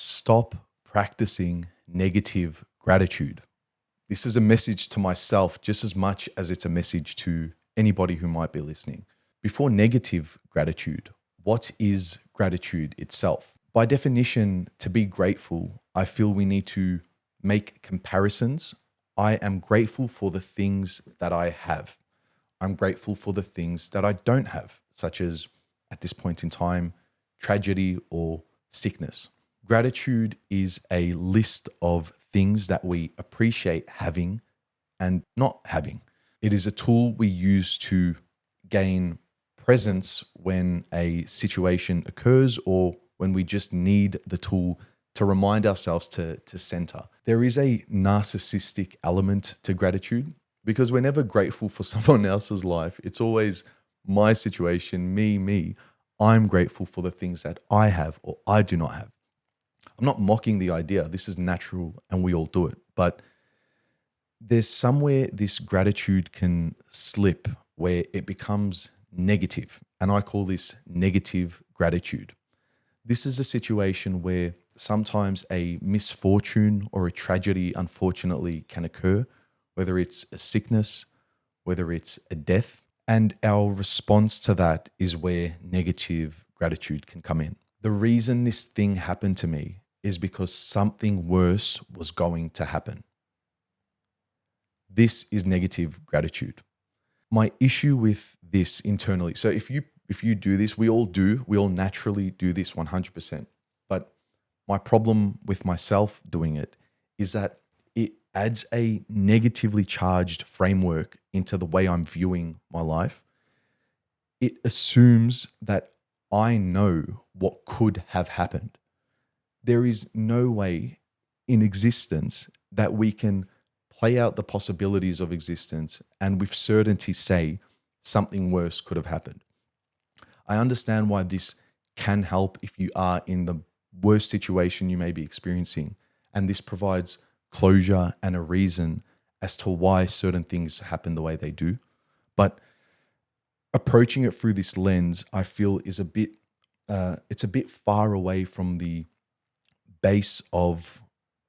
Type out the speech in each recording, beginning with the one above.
Stop practicing negative gratitude. This is a message to myself just as much as it's a message to anybody who might be listening. Before negative gratitude, what is gratitude itself? By definition, to be grateful, I feel we need to make comparisons. I am grateful for the things that I have. I'm grateful for the things that I don't have, such as at this point in time, tragedy or sickness. Gratitude is a list of things that we appreciate having and not having. It is a tool we use to gain presence when a situation occurs or when we just need the tool to remind ourselves to center. There is a narcissistic element to gratitude because we're never grateful for someone else's life. It's always my situation, me. I'm grateful for the things that I have or I do not have. I'm not mocking the idea. This is natural and we all do it. But there's somewhere this gratitude can slip where it becomes negative. And I call this negative gratitude. This is a situation where sometimes a misfortune or a tragedy, unfortunately, can occur, whether it's a sickness, whether it's a death. And our response to that is where negative gratitude can come in. The reason this thing happened to me is because something worse was going to happen. This is negative gratitude. My issue with this internally, so if you do this, we all naturally do this 100%. But my problem with myself doing it is that it adds a negatively charged framework into the way I'm viewing my life. It assumes that I know what could have happened. There is no way in existence that we can play out the possibilities of existence and with certainty say something worse could have happened. I understand why this can help if you are in the worst situation you may be experiencing, and this provides closure and a reason as to why certain things happen the way they do. But approaching it through this lens, I feel is it's a bit far away from the base of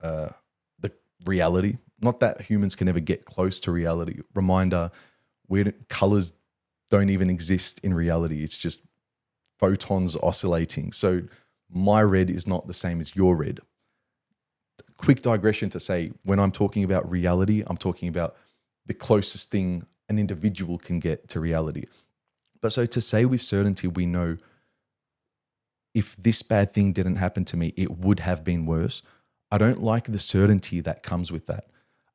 the reality. Not that humans can ever get close to reality. Reminder, colors don't even exist in reality. It's just photons oscillating. So my red is not the same as your red. Quick digression to say, when I'm talking about reality, I'm talking about the closest thing an individual can get to reality. But so to say with certainty, we know if this bad thing didn't happen to me, it would have been worse. I don't like the certainty that comes with that.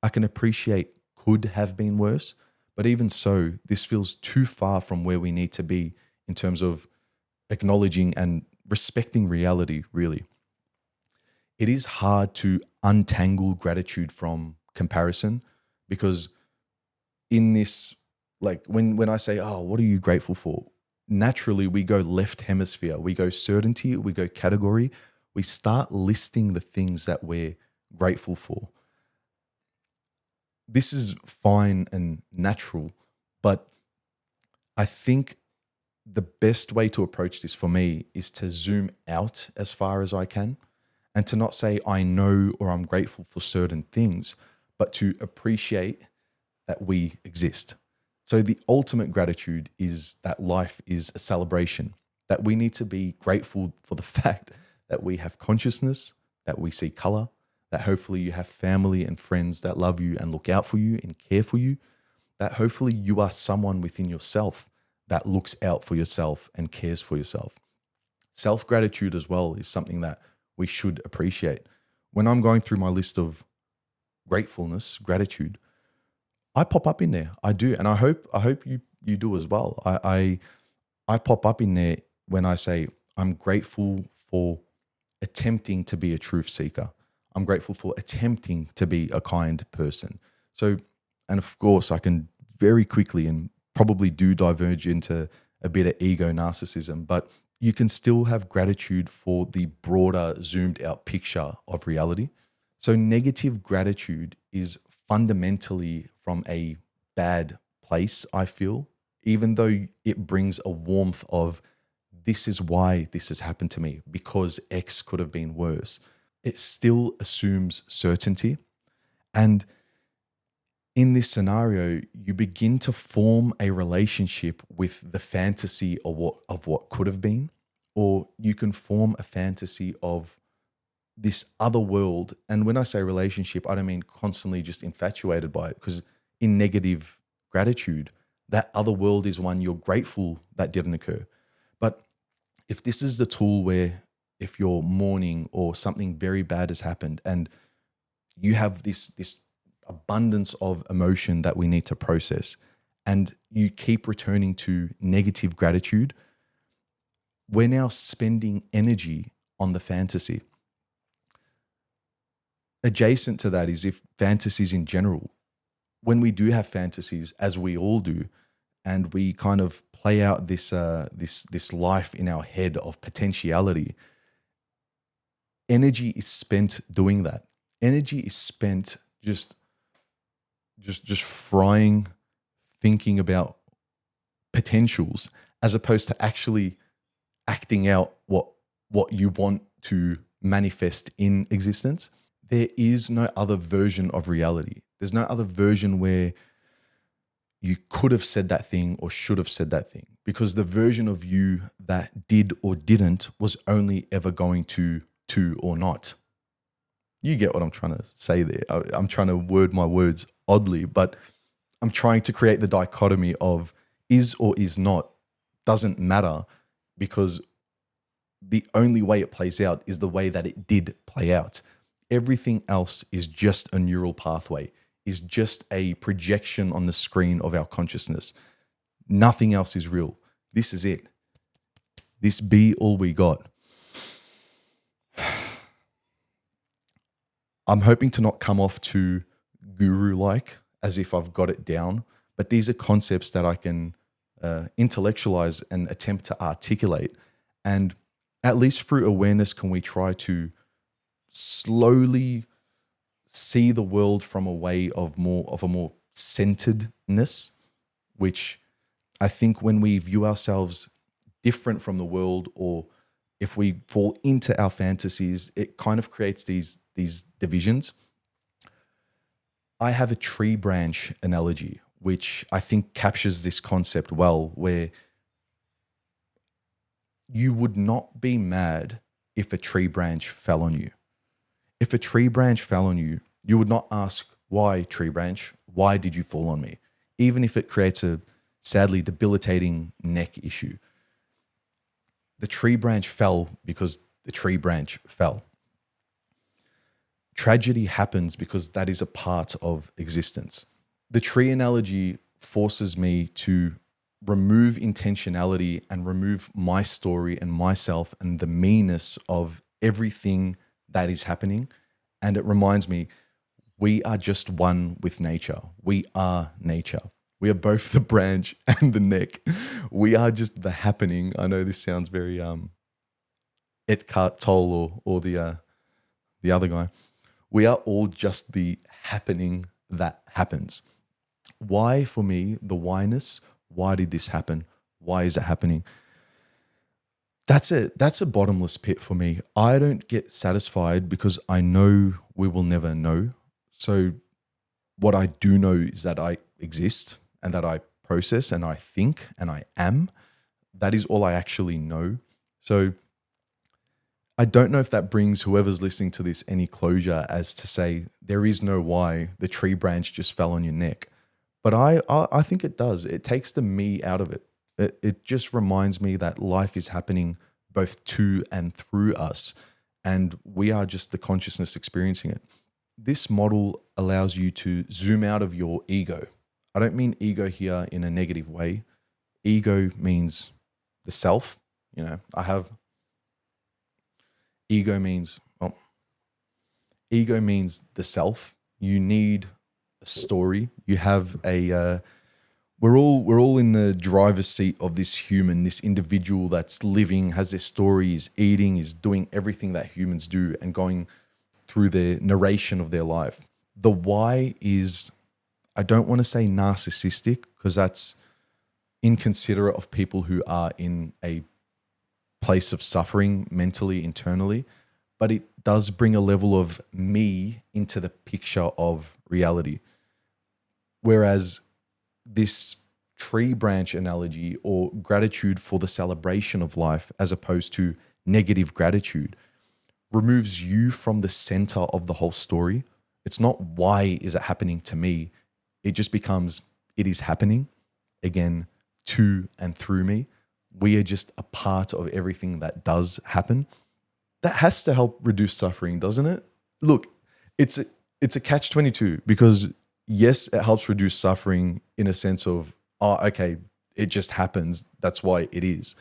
I can appreciate could have been worse, but even so, this feels too far from where we need to be in terms of acknowledging and respecting reality, really. It is hard to untangle gratitude from comparison because in this, like when I say, oh, what are you grateful for? Naturally, we go left hemisphere. We go certainty, we go category. We start listing the things that we're grateful for. This is fine and natural, but I think the best way to approach this for me is to zoom out as far as I can and to not say I know or I'm grateful for certain things, but to appreciate that we exist. So the ultimate gratitude is that life is a celebration, that we need to be grateful for the fact that we have consciousness, that we see color, that hopefully you have family and friends that love you and look out for you and care for you, that hopefully you are someone within yourself that looks out for yourself and cares for yourself. Self-gratitude as well is something that we should appreciate. When I'm going through my list of gratefulness, gratitude, I pop up in there. I do. And I hope you do as well. I pop up in there when I say I'm grateful for attempting to be a truth seeker. I'm grateful for attempting to be a kind person. So, and of course, I can very quickly and probably do diverge into a bit of ego narcissism, but you can still have gratitude for the broader zoomed out picture of reality. So negative gratitude is fundamentally from a bad place, I feel, even though it brings a warmth of this is why this has happened to me because X could have been worse. it still assumes certainty. And in this scenario, you begin to form a relationship with the fantasy of what could have been, or you can form a fantasy of this other world. And when I say relationship, I don't mean constantly just infatuated by it, because in negative gratitude, that other world is one you're grateful that didn't occur. But if this is the tool where if you're mourning or something very bad has happened and you have this abundance of emotion that we need to process, and you keep returning to negative gratitude, we're now spending energy on the fantasy. Adjacent to that is if fantasies in general, when we do have fantasies, as we all do, and we kind of play out this life in our head of potentiality, energy is spent doing that. Energy is spent just frying, thinking about potentials, as opposed to actually acting out what you want to manifest in existence. There is no other version of reality. There's no other version where you could have said that thing or should have said that thing, because the version of you that did or didn't was only ever going to or not. You get what I'm trying to say there. I'm trying to word my words oddly, but I'm trying to create the dichotomy of is or is not doesn't matter, because the only way it plays out is the way that it did play out. Everything else is just a neural pathway, is just a projection on the screen of our consciousness. Nothing else is real. This is it. This be all we got. I'm hoping to not come off too guru-like, as if I've got it down, but these are concepts that I can intellectualize and attempt to articulate. And at least through awareness can we try to slowly see the world from a way of a more centeredness, which I think when we view ourselves different from the world, or if we fall into our fantasies, it kind of creates these divisions. I have a tree branch analogy, which I think captures this concept well, where you would not be mad if a tree branch fell on you. If a tree branch fell on you, you would not ask, why tree branch? Why did you fall on me? Even if it creates a sadly debilitating neck issue. The tree branch fell because the tree branch fell. Tragedy happens because that is a part of existence. The tree analogy forces me to remove intentionality and remove my story and myself and the meanness of everything that is happening. And it reminds me, we are just one with nature. We are nature. We are both the branch and the neck. We are just the happening. I know this sounds very Eckhart Tolle or the other guy. We are all just the happening that happens. Why, for me, the whyness? Why did this happen? Why is it happening? That's a bottomless pit for me. I don't get satisfied because I know we will never know. So what I do know is that I exist and that I process and I think and I am. That is all I actually know. So I don't know if that brings whoever's listening to this any closure as to say there is no why, the tree branch just fell on your neck. But I think it does. It takes the me out of it. It just reminds me that life is happening both to and through us, and we are just the consciousness experiencing it. This model allows you to zoom out of your ego. I don't mean ego here in a negative way. Ego means the self. Ego means the self. You need a story. You have we're all in the driver's seat of this human, this individual that's living, has their story, is eating, is doing everything that humans do and going through the narration of their life. The why is, I don't want to say narcissistic, because that's inconsiderate of people who are in a place of suffering mentally, internally. but it does bring a level of me into the picture of reality. Whereas this tree branch analogy, or gratitude for the celebration of life as opposed to negative gratitude, removes you from the center of the whole story. It's not why is it happening to me. It just becomes it is happening again to and through me. We are just a part of everything that does happen. That has to help reduce suffering, doesn't it? Look, it's a catch-22 because yes, it helps reduce suffering in a sense of, oh, okay, it just happens. That's why it is.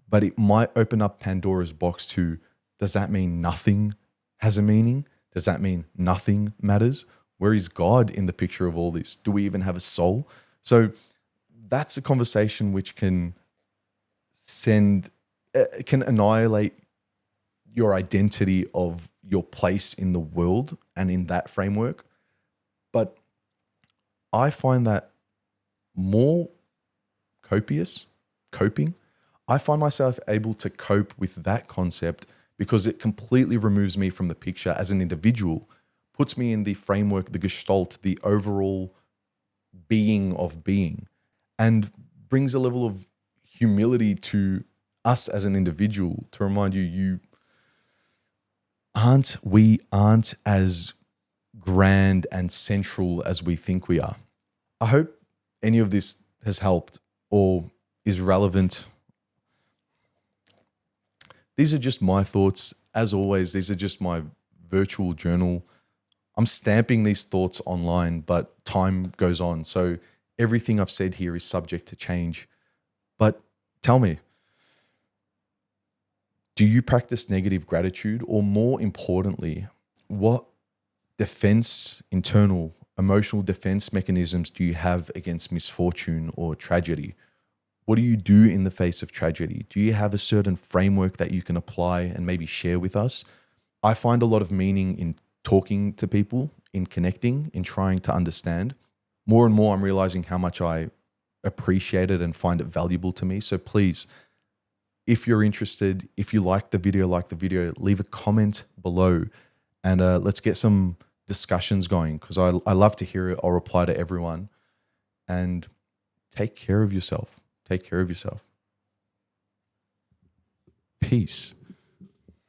But it might open up Pandora's box to, does that mean nothing has a meaning? Does that mean nothing matters? Where is God in the picture of all this? Do we even have a soul? So that's a conversation which can annihilate your identity of your place in the world and in that framework. But I find that more coping. I find myself able to cope with that concept because it completely removes me from the picture as an individual, puts me in the framework, the gestalt, the overall being of being, and brings a level of humility to us as an individual to remind you, we aren't as grand and central as we think we are. I hope any of this has helped or is relevant. These are just my thoughts. As always, these are just my virtual journal. I'm stamping these thoughts online, but time goes on. So everything I've said here is subject to change. But tell me, do you practice negative gratitude? Or more importantly, what internal emotional defense mechanisms do you have against misfortune or tragedy? What do you do in the face of tragedy? Do you have a certain framework that you can apply and maybe share with us? I find a lot of meaning in talking to people, in connecting, in trying to understand. More and more, I'm realizing how much I appreciate it and find it valuable to me. So please, if you're interested, if you like the video, leave a comment below and let's get some discussions going because I love to hear it. I'll reply to everyone. And take care of yourself. Take care of yourself. Peace.